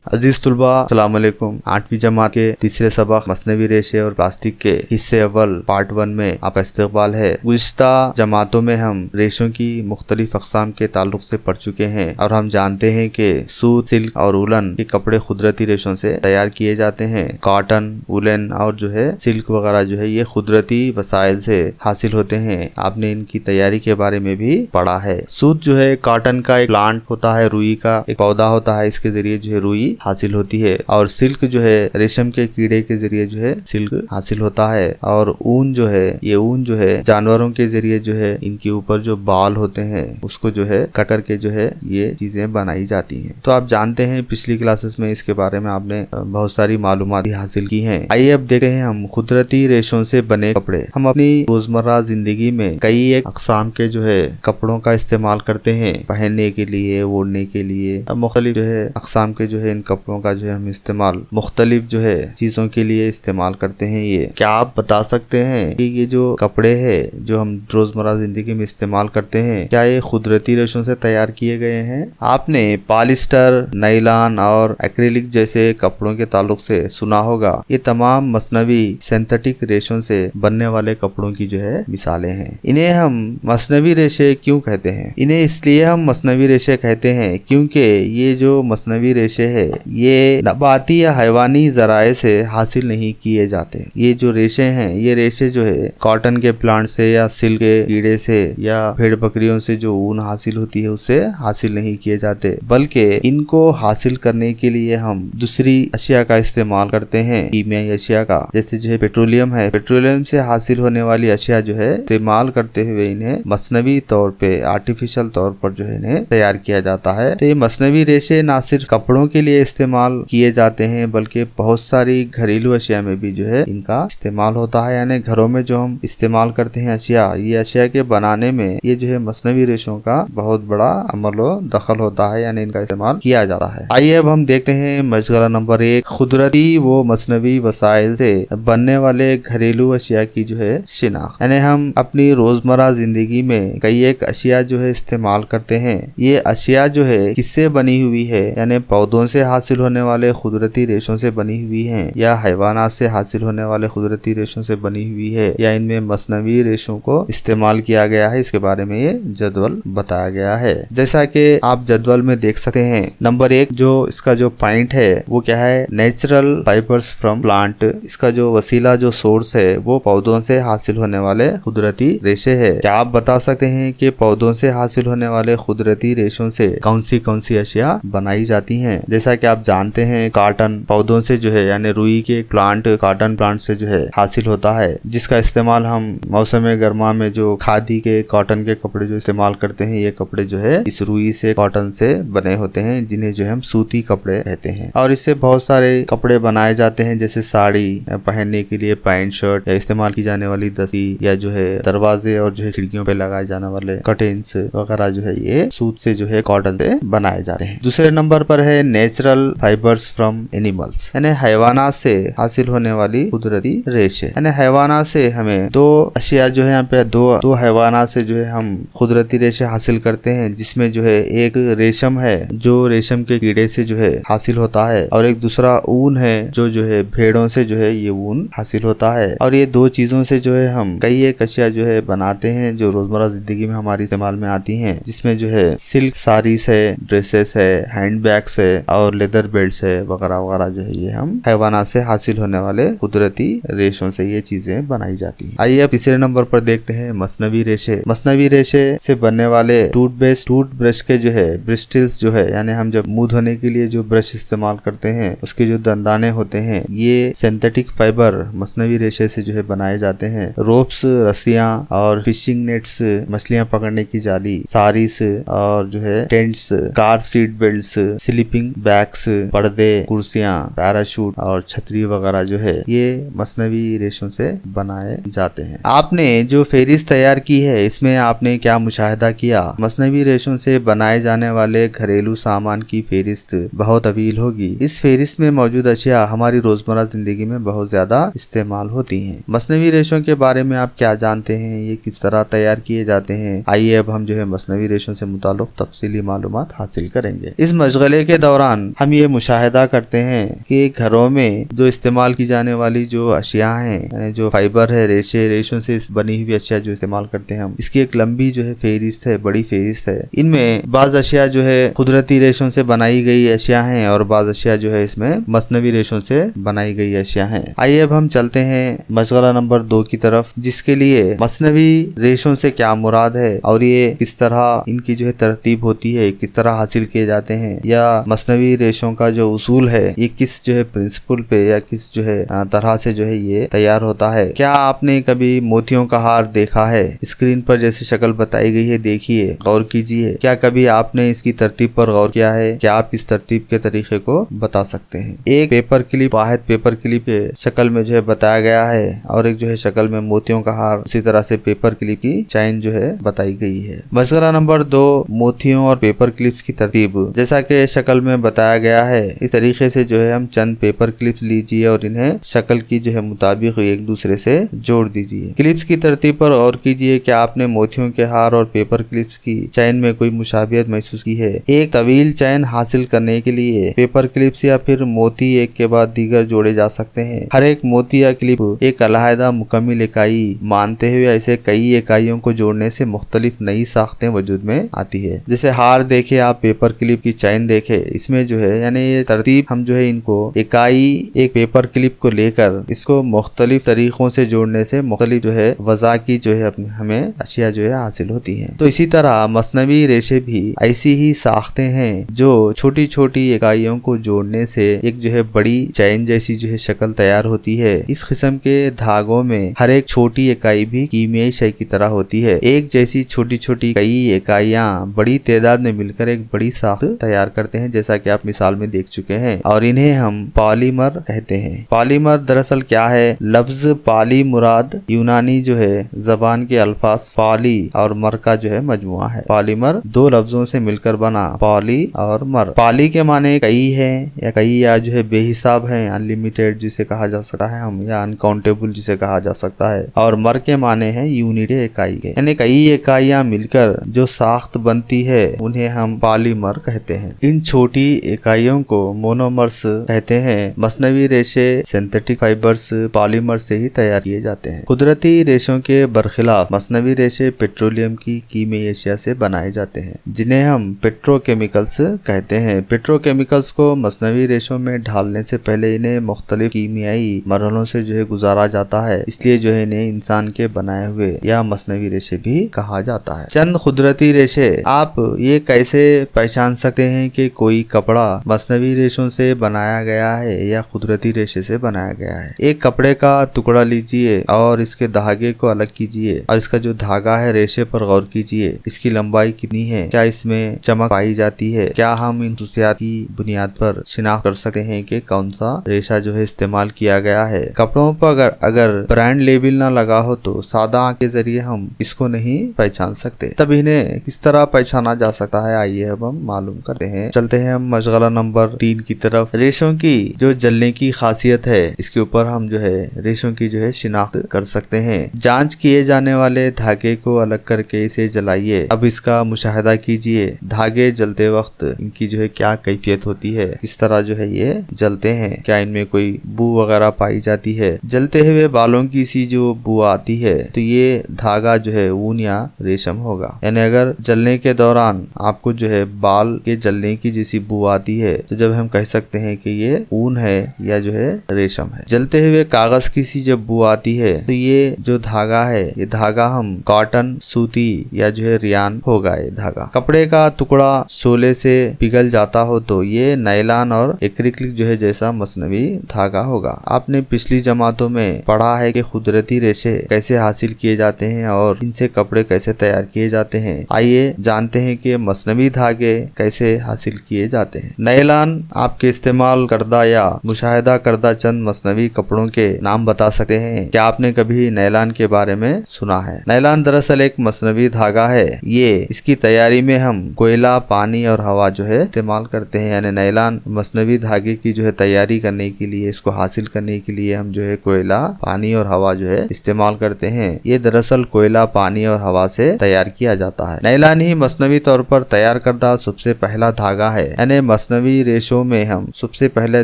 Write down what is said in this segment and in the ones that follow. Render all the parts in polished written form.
अजीज तलबा अस्सलाम वालेकुम। 8वीं जमात के तीसरे सबक मसनवी रेशे और प्लास्टिक के हिस्से अव्वल पार्ट 1 में आपका इस्तकबाल है। गुज़िश्ता जमातों में हम रेशों की मुख्तलिफ अक़साम के ताल्लुक से पढ़ चुके हैं और हम जानते हैं कि सूत, सिल्क और उलन के कपड़े कुदरती रेशों से तैयार किए जाते हैं। कॉटन, उलन और जो है सिल्क वगैरह जो है ये कुदरती वसाइल से हासिल होते हैं। आपने इनकी तैयारी के बारे में भी पढ़ा है। सूत जो है कॉटन का एक प्लांट होता है, रुई का एक पौधा होता है, इसके जरिए जो है रुई हासिल होती है। और सिल्क जो है रेशम के कीड़े के जरिए जो है सिल्क हासिल होता है। और ऊन जो है ये ऊन जो है जानवरों के जरिए जो है इनके ऊपर जो बाल होते हैं उसको जो है कट करके जो है ये चीजें बनाई जाती हैं। तो आप जानते हैं पिछली क्लासेस में इसके बारे में आपने बहुत सारी मालूमात हासिल की हैं। आइए अब देखते हैं हम कुदरती रेशों से बने कपड़े। हम अपनी रोजमर्रा जिंदगी में कई एक अक़साम के जो है कपड़ों का इस्तेमाल करते हैं पहनने के लिए, ओढ़ने के लिए। अब मुख्तलिफ जो है अक़साम के जो है इन कपड़ों का जो है हम इस्तेमाल मुख्तलिफ जो है चीजों के लिए इस्तेमाल करते हैं। ये क्या आप बता सकते हैं कि ये जो कपड़े हैं जो हम रोजमर्रा जिंदगी में इस्तेमाल करते हैं क्या ये कुदरती रेशों से तैयार किए गए हैं? आपने पॉलिस्टर, नायलॉन और एक्रिलिक जैसे कपड़ों के ताल्लुक से सुना होगा। ये तमाम मसनवी सिंथेटिक रेशों से बनने वाले कपड़ों की जो है मिसालें हैं। इन्हें हम मसनवी रेशे क्यों कहते हैं? इन्हें इसलिए हम मसनवी रेशे कहते हैं क्योंकि ये जो मसनवी रेशे है ये नबाती या हैवानी जराए से हासिल नहीं किए जाते। ये जो रेशे हैं ये रेशे जो है कॉटन के प्लांट से या सिल्क के कीड़े से या भेड़ बकरियों से जो ऊन हासिल होती है उससे हासिल नहीं किए जाते, बल्कि इनको हासिल करने के लिए हम दूसरी अशिया का इस्तेमाल करते हैं, कीमियाई अशिया का। जैसे जो है पेट्रोलियम है, पेट्रोलियम से हासिल होने वाली अशिया जो है इस्तेमाल करते हुए इन्हें मसनवी तौर पे, आर्टिफिशियल तौर पर जो है इन्हें तैयार किया जाता है। तो ये मसनवी रेशे ना सिर्फ कपड़ों के लिए इस्तेमाल किए जाते हैं बल्कि बहुत सारी घरेलू अशिया में भी जो है इनका इस्तेमाल होता है। यानी घरों में जो हम इस्तेमाल करते हैं अशिया, ये अशिया के बनाने में ये जो है मसनवी रेशों का बहुत बड़ा अमल व दखल होता है, यानी इनका इस्तेमाल किया जाता है। आइए अब हम देखते हैं मशगला नंबर 1, कुदरती व मसनवी वसाइल से बनने वाले घरेलू अशिया की जो है शिनाख्त। यानी हम अपनी रोजमर्रा जिंदगी में कई एक अशिया जो है इस्तेमाल करते हैं। ये अशिया जो है किससे बनी हुई है? यानी पौधों से हासिल होने वाले कुदरती रेशों से बनी हुई है या हैवानात से हासिल होने वाले कुदरती रेशों से बनी हुई है या इनमें मसनवी रेशों को इस्तेमाल किया गया है, इसके बारे में ये जदवल बताया गया है। जैसा कि आप जदवल में देख सकते हैं, नंबर 1 जो इसका जो पॉइंट है वो क्या है? Natural fibres from plant. इसका जो वसीला, जो सोर्स है वो पौधों से हासिल होने वाले कुदरती रेशे है। क्या आप बता सकते हैं कि पौधों से हासिल होने वाले कुदरती रेशों से कौन सी अशिया बनाई जाती हैं? जैसा कि आप जानते हैं कॉटन पौधों से जो है यानी रुई के प्लांट, कॉटन प्लांट से जो है हासिल होता है, जिसका इस्तेमाल हम मौसम गर्मा में जो खादी के कॉटन के कपड़े जो इस्तेमाल करते हैं, ये कपड़े जो है इस रुई से, कॉटन से बने होते हैं, जिन्हें जो है हम सूती कपड़े कहते हैं। और इससे बहुत सारे कपड़े बनाए जाते हैं, जैसे साड़ी पहनने के लिए, पैंट शर्ट, या इस्तेमाल की जाने वाली दस्ती, या जो है दरवाजे और जो है खिड़कियों पे लगाए जाने वाले कर्टेन्स वगैरह जो है ये सूत से जो है कॉटन से बनाए जाते हैं। दूसरे नंबर पर है नेचुरल फाइबर्स फ्रॉम एनिमल्स, यानी हैवानात से हासिल होने वाली कुदरती रेशे। यानी हैवानात से हमें दो अशिया जो है यहाँ पे दो हैवानात से जो है हम कुदरती रेशे हासिल करते हैं, जिसमें जो है एक रेशम है जो रेशम के कीड़े से जो है हासिल होता है, और एक दूसरा ऊन है जो है भेड़ों से जो है ये ऊन हासिल होता है। और ये दो चीजों से जो है हम कई एक अशिया जो है बनाते हैं जो रोजमर्रा जिंदगी में हमारी इस्तेमाल में आती हैं, जिसमें जो है सिल्क साड़ीज है, ड्रेसेस है, हैंड बैग्स है और लेदर बेल्ट है वगैरह वगैरह जो है ये हम हैवानात से हासिल होने वाले कुदरती रेशों से ये चीजें बनाई जाती हैं। आइए अब तीसरे नंबर पर देखते हैं मसनवी रेशे। मसनवी रेशे से बनने वाले टूथब्रश के जो है ब्रिस्टल्स जो है, यानी हम जब मुंह धोने के लिए जो ब्रश इस्तेमाल करते हैं उसके जो दंदाने होते हैं, ये सिंथेटिक फाइबर मसनवी रेशे से जो है बनाए जाते हैं। रोप्स, रस्सियां और फिशिंग नेट्स, मछलियां पकड़ने की जाली, सारीस और जो है tents, car seat belts, sleeping bags, पर्दे, कुर्सियां, पैराशूट और छतरी वगैरह जो है ये मसनवी रेशों से बनाए जाते हैं। आपने जो फेरिस्त तैयार की है इसमें आपने क्या मुशाहिदा किया? मसनवी रेशों से बनाए जाने वाले घरेलू सामान की फेरिस्त बहुत तवील होगी। इस फेरिस्त में मौजूद अशिया हमारी रोजमर्रा जिंदगी में बहुत ज्यादा इस्तेमाल होती हैं। मसनवी रेशों के बारे में आप क्या जानते हैं? ये किस तरह तैयार किए जाते हैं? आइए अब हम जो है मसनवी रेशों से मुताल्लिक तफसीली मालूमात हासिल करेंगे। इस मशगले के दौरान दौरान हम ये मुशाहिदा करते हैं कि घरों में जो इस्तेमाल की जाने वाली जो अशिया हैं, यानी जो फाइबर है, रेशों से बनी हुई अशिया जो इस्तेमाल करते हैं हम, इसकी एक लंबी जो है फेहरिस्त है, बड़ी फेहरिस्त है। इनमें बाज अशिया जो है कुदरती रेशों से बनाई गई अशिया हैं और बाज अशिया जो है इसमें मसनवी रेशों से बनाई गई अशिया हैं। आइए अब हम चलते हैं मशगला नंबर 2 की तरफ, जिसके लिए मसनवी रेशों से क्या मुराद है और ये किस तरह इनकी जो है तरतीब होती है, किस तरह हासिल किए जाते हैं, या मसनवी रेशों का जो उसूल है ये किस जो है प्रिंसिपल पे या किस जो है तरह से जो है ये तैयार होता है। क्या आपने कभी मोतियों का हार देखा है? स्क्रीन पर जैसी शक्ल बताई गई है देखिए, गौर कीजिए। क्या कभी आपने इसकी तरतीब पर गौर किया है? क्या आप इस तरतीब के तरीके को बता सकते हैं? एक पेपर क्लिप, वाहिद पेपर क्लिप के शक्ल में जो है बताया गया है और एक जो है शक्ल में मोतियों का हार, उसी तरह से पेपर क्लिप की चैन जो है बताई गई है। मसला नंबर 2, मोतियों और पेपर क्लिप्स की तरतीब। जैसा कि शक्ल में बताया गया है इस तरीके से जो है हम चंद पेपर क्लिप्स लीजिए और इन्हें शक्ल की जो है मुताबिक एक दूसरे से जोड़ दीजिए। क्लिप्स की तरतीब पर गौर कीजिए। क्या आपने मोतियों के हार और पेपर क्लिप्स की चैन में कोई मुशाबियत महसूस की है? एक तवील चैन हासिल करने के लिए पेपर क्लिप्स या फिर मोती एक के बाद दीगर जोड़े जा सकते हैं। हर एक मोती या क्लिप एक अलहदा मुकम्मल इकाई मानते हुए ऐसे कई इकाइयों को जोड़ने से मुख्तलिफ नई साख्तें वजूद में आती है। जैसे हार देखे आप, पेपर क्लिप की चैन देखे, इसमें जो है यानी ये तरतीब हम जो है इनको इकाई एक पेपर क्लिप को लेकर इसको मुख्तलिफ तरीकों से जोड़ने से मुख्तलिफ जो है वज़ा की जो है हमें अशिया जो है हासिल होती हैं। तो इसी तरह मसनवी रेशे भी ऐसी ही साख्तें हैं जो छोटी छोटी इकाइयों को जोड़ने से एक जो है बड़ी चैन जैसी जो है शक्ल तैयार होती है। इस किस्म के धागों में हर एक छोटी इकाई भी कीमियाई शय की तरह होती है। एक जैसी छोटी छोटी कई इकाइयां बड़ी तादाद में मिलकर एक बड़ी साख्त तैयार करते हैं, जैसा कि आप मिसाल में देख चुके हैं, और इन्हें हम पॉलीमर कहते हैं। पॉलीमर दरअसल क्या है? लफ्ज पॉली मुराद यूनानी जो है जबान के अल्फाज पॉली और मर का जो है मजमुआ है। पॉलीमर दो लफ्जों से मिलकर बना, पॉली और मर। पॉली के माने कई है या कई या जो है बेहिसाब है, अनलिमिटेड जिसे कहा जा सकता है हम, या अनकाउंटेबल जिसे कहा जा सकता है, और मर के माने है यूनिट इकाई के, यानी कई इकाइयां मिलकर जो साख्त बनती है उन्हें हम पॉलीमर कहते हैं। इन छोटी इकाइयों को मोनोमर्स कहते हैं। मसनवी रेशे सिंथेटिक फाइबर्स पॉलीमर से ही तैयार किए जाते हैं। कुदरती रेशों के बरखिलाफ मसनवी रेशे पेट्रोलियम की कीमियाई अशिया से बनाए जाते हैं, जिन्हें हम पेट्रोकेमिकल्स कहते हैं। पेट्रोकेमिकल्स को मसनवी रेशों में ढालने से पहले इन्हें मुख्तलिफ कीमियाई मरहलों से जो है गुजारा जाता है, इसलिए जो है इन्हें इंसान के बनाए हुए या मसनवी रेशे भी कहा जाता है। चंद कुदरती रेशे, आप ये कैसे पहचान सकते हैं कि कोई कपड़ा मसनवी रेशों से बनाया गया है या कुदरती रेशे से बनाया गया है? एक कपड़े का टुकड़ा लीजिए और इसके धागे को अलग कीजिए और इसका जो धागा है रेशे पर गौर कीजिए, इसकी लंबाई कितनी है, क्या इसमें चमक पाई जाती है? क्या हम इन खसूसियात की बुनियाद पर शिनाख्त कर सकते हैं कि कौन सा रेशा जो है इस्तेमाल किया गया है? कपड़ों पर अगर ब्रांड लेबल ना लगा हो तो सादा आंख के जरिए हम इसको नहीं पहचान सकते, तब इन्हें किस तरह पहचाना जा सकता है? आइए अब हम मालूम करते हैं। चलते हैं हम मशगला नंबर 3 की तरफ। रेशों की जो जलने की खासियत है, इसके ऊपर हम जो है रेशों की जो है शिनाख्त कर सकते हैं। जांच किए जाने वाले धागे को अलग करके इसे जलाइए। अब इसका मुशाहिदा कीजिए। धागे जलते वक्त इनकी जो है क्या कैफियत होती है, किस तरह जो है ये जलते हैं, क्या इनमें कोई बू वगैरह पाई जाती है? जलते हुए बालों की सी जो बू आती है तो ये धागा जो है ऊन या रेशम होगा। यानी अगर जलने के दौरान आपको जो है बाल के जलने की जैसी बू आती है तो जब हम कह सकते हैं कि ये ऊन है या जो है रेशम है। जलते हुए कागज की सी जब बू आती है तो ये जो धागा है, ये धागा हम कॉटन, सूती या जो है रियान होगा ये धागा। कपड़े का टुकड़ा शोले से पिघल जाता हो तो ये नायलॉन और एक्रिलिक जो है जैसा मसनवी धागा होगा। आपने पिछली जमातों में पढ़ा है कि कुदरती रेशे कैसे हासिल किए जाते हैं और इनसे कपड़े कैसे तैयार किए जाते हैं। आइए जानते हैं कि मसनवी धागे कैसे हासिल किए जाते हैं। नायलॉन आपके इस्तेमाल करदा या मुशाहिदा करदा चंद मसनवी कपड़ों के नाम बता सकते हैं। क्या आपने कभी नायलॉन के बारे में सुना है? नायलॉन दरअसल एक मसनवी धागा है। ये इसकी तैयारी में हम कोयला, पानी और हवा जो है इस्तेमाल करते हैं। यानी नायलॉन मसनवी धागे की जो है तैयारी करने के लिए, इसको हासिल करने के लिए हम जो है कोयला, पानी और हवा जो है इस्तेमाल करते हैं। ये दरअसल कोयला, पानी और हवा से तैयार किया जाता है। नायलॉन ही मसनवी तौर पर तैयार करदा सबसे पहला धागा है। यानी मसनवी रेशों में हम सबसे पहले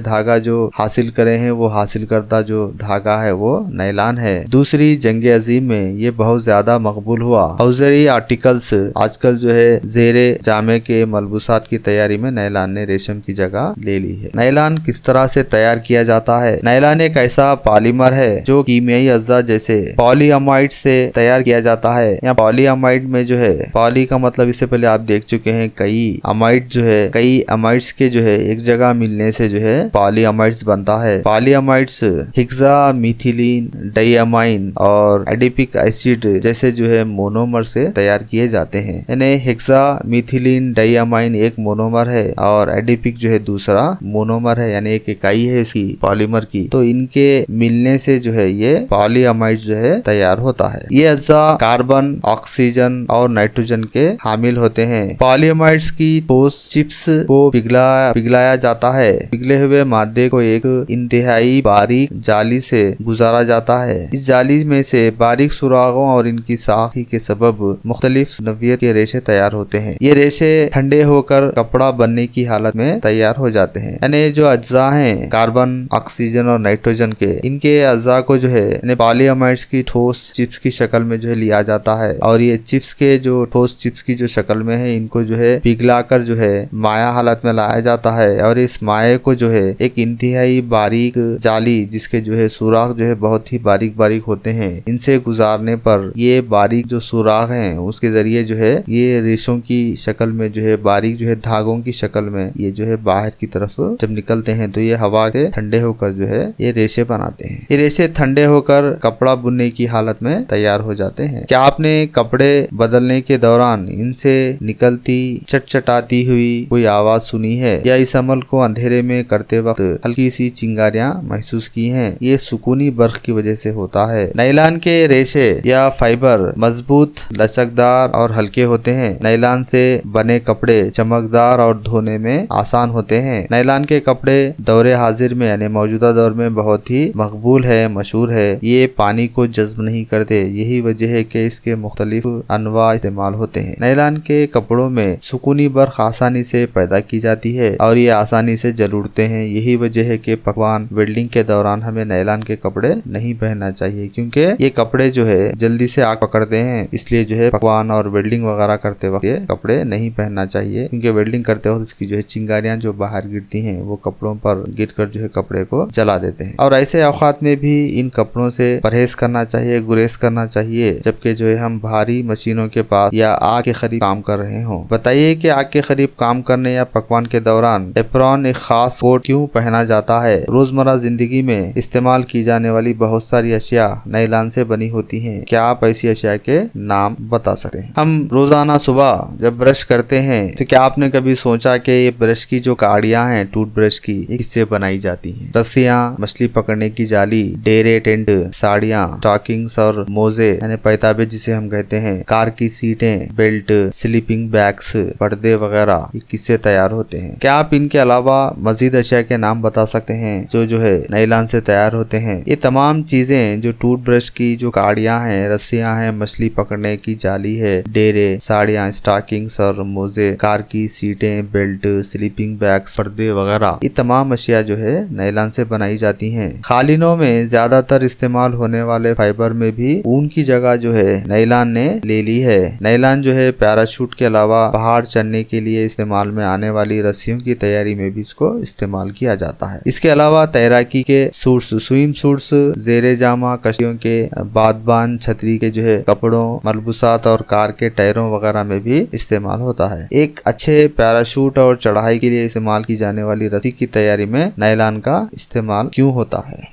धागा जो हासिल करे हैं वो हासिल करता जो धागा है वो नायलॉन है। दूसरी जंग अजीम में ये बहुत ज्यादा मकबूल हुआ। हौजरी आर्टिकल्स आजकल जो है ज़ेरे जामे के मलबूसात की तैयारी में नायलॉन ने रेशम की जगह ले ली है। नायलॉन किस तरह से तैयार किया जाता है? नायलॉन एक ऐसा पॉलीमर है जो कीमियाई अज्जा जैसे पॉलीअमाइड से तैयार किया जाता है। यहाँ पॉलीअमाइड में जो है, पॉली का मतलब इससे पहले आप देख चुके हैं कई, अमाइड जो है कई अमाइड्स के जो है एक जगह मिलने से जो है पॉलीअमाइड्स बनता है। पॉलीअमाइड्स हेक्सा मिथिलीन डाइअमाइन और एडिपिक एसिड जैसे जो है मोनोमर से तैयार किए जाते हैं। यानी हेक्सा मिथिलीन डाइअमाइन एक मोनोमर है और एडिपिक जो है दूसरा मोनोमर है, यानी एक इकाई है इसकी पॉलीमर की। तो इनके मिलने से जो है ये पॉलीअमाइड जो है तैयार होता है। ये अज्जा कार्बन, ऑक्सीजन और नाइट्रोजन के हामिल होते हैं। पॉलीअमाइड्स की ठोस चिप्स को पिघलाया जाता है। पिघले हुए मादे को एक इंतहाई बारीक जाली से गुजारा जाता है। इस जाली में से बारीक सुरागों और इनकी साखी के सबब मुख्तलिफ नौइयत के रेशे तैयार होते हैं। ये रेशे ठंडे होकर कपड़ा बनने की हालत में तैयार हो जाते हैं। यानी जो अज्जा हैं कार्बन, ऑक्सीजन और नाइट्रोजन के, इनके अज्जा को जो है पॉलीअमाइड्स की ठोस चिप्स की शक्ल में जो है लिया जाता है और ये चिप्स के जो ठोस चिप्स की जो शक्ल में है इनको जो है पिघलाकर जो है माया हालत में लाया जाता है और इस माये को जो है एक इंतहाई बारीक जाली जिसके जो है सुराख जो है बहुत ही बारीक बारीक होते हैं, इनसे गुजारने पर ये बारीक जो सुराख हैं उसके जरिए जो है ये रेशों की शक्ल में जो है बारीक जो है धागों की शक्ल में ये जो है बाहर की तरफ जब निकलते हैं तो ये हवा से ठंडे होकर जो है ये रेशे बनाते हैं। ये रेशे ठंडे होकर कपड़ा बुनने की हालत में तैयार हो जाते हैं। क्या आपने कपड़े बदलने के दौरान इनसे निकलती चटचटाती हुई कोई आवाज सुनी है या इस अमल को अंधेरे में करते वक्त हल्की सी चिंगारियां महसूस की हैं? ये सुकूनी बर्फ की वजह से होता है। नायलॉन के रेशे या फाइबर मजबूत, लचकदार और हल्के होते हैं। नायलॉन से बने कपड़े चमकदार और धोने में आसान होते हैं। नायलॉन के कपड़े दौरे हाजिर में यानी मौजूदा दौर में बहुत ही मकबूल है, मशहूर है। ये पानी को जज्ब नहीं करते, यही वजह है कि इसके मुख्तलिफ अनवा इस्तेमाल होते हैं। नायलॉन के कपड़ों में सुकूनी बर्फ आसानी से पैदा की जाती है और ये आसानी से जल उड़ते हैं। यही वजह है कि पकवान वेल्डिंग के दौरान हमें नायलॉन के कपड़े नहीं पहनना चाहिए क्योंकि ये कपड़े जो है जल्दी से आग पकड़ते हैं। इसलिए जो है पकवान और वेल्डिंग वगैरह करते वक्त ये कपड़े नहीं पहनना चाहिए क्योंकि वेल्डिंग करते वक्त इसकी जो है चिंगारियां जो बाहर गिरती हैं वो कपड़ों पर गिरकर जो है कपड़े को जला देते हैं। और ऐसे औकात में भी इन कपड़ों से परहेज करना चाहिए, गुरेज करना चाहिए जबकि जो है हम भारी मशीनों के पास या आग के करीब काम कर रहे हों। बताइए कि आग के करीब काम करने या पकवान के दौरान एप्रॉन एक खास कोट क्यों पहना जाता है? रोजमर्रा जिंदगी में इस्तेमाल की जाने वाली बहुत सारी अशिया नायलॉन से बनी होती हैं। क्या आप ऐसी अशिया के नाम बता सकते हैं? हम रोजाना सुबह जब ब्रश करते हैं तो क्या आपने कभी सोचा कि ये ब्रश की जो काड़ियां हैं टूथ ब्रश की, ये किससे बनाई जाती हैं? रस्सियां, मछली पकड़ने की जाली, डेरे, टेंट, साड़ियां, स्टॉकिंग्स और मोजे यानी पैताबे जिसे हम कहते हैं, कार की सीटें, बेल्ट, स्लीपिंग बैग्स, पर्दे वगैरह, ये किससे तैयार होते हैं? क्या आप इनके अलावा मजीद अशिया के नाम बता सकते हैं जो है नायलॉन से तैयार होते हैं? ये तमाम चीजें जो टूथ ब्रश की जो काड़ियां हैं, रस्सियां हैं, मछली पकड़ने की जाली है, डेरे, साड़ियां, स्टॉकिंग्स और मोजे, कार की सीटें, बेल्ट, स्लीपिंग बैग्स, पर्दे वगैरह, ये तमाम अशिया जो है नायलॉन से बनाई जाती हैं। कालीनों में ज्यादातर इस्तेमाल होने वाले फाइबर में भी ऊन की जगह जो है नायलॉन ने ले ली है। नायलॉन जो है पैराशूट के अलावा पहाड़ चढ़ने के लिए इस्तेमाल में आने वाली रस्सियों की तैयारी में भी इसको इस्तेमाल किया जाता है। इसके अलावा तैराकी के सूट्स, स्विम सूट्स, जेरे जामा, कश्तियों के बादबान, छतरी के जो है कपड़ों, मलबूसात और कार के टायरों वगैरह में भी इस्तेमाल होता है। एक अच्छे पैराशूट और चढ़ाई के लिए इस्तेमाल की जाने वाली रस्सी की तैयारी में नायलॉन का इस्तेमाल क्यों होता है?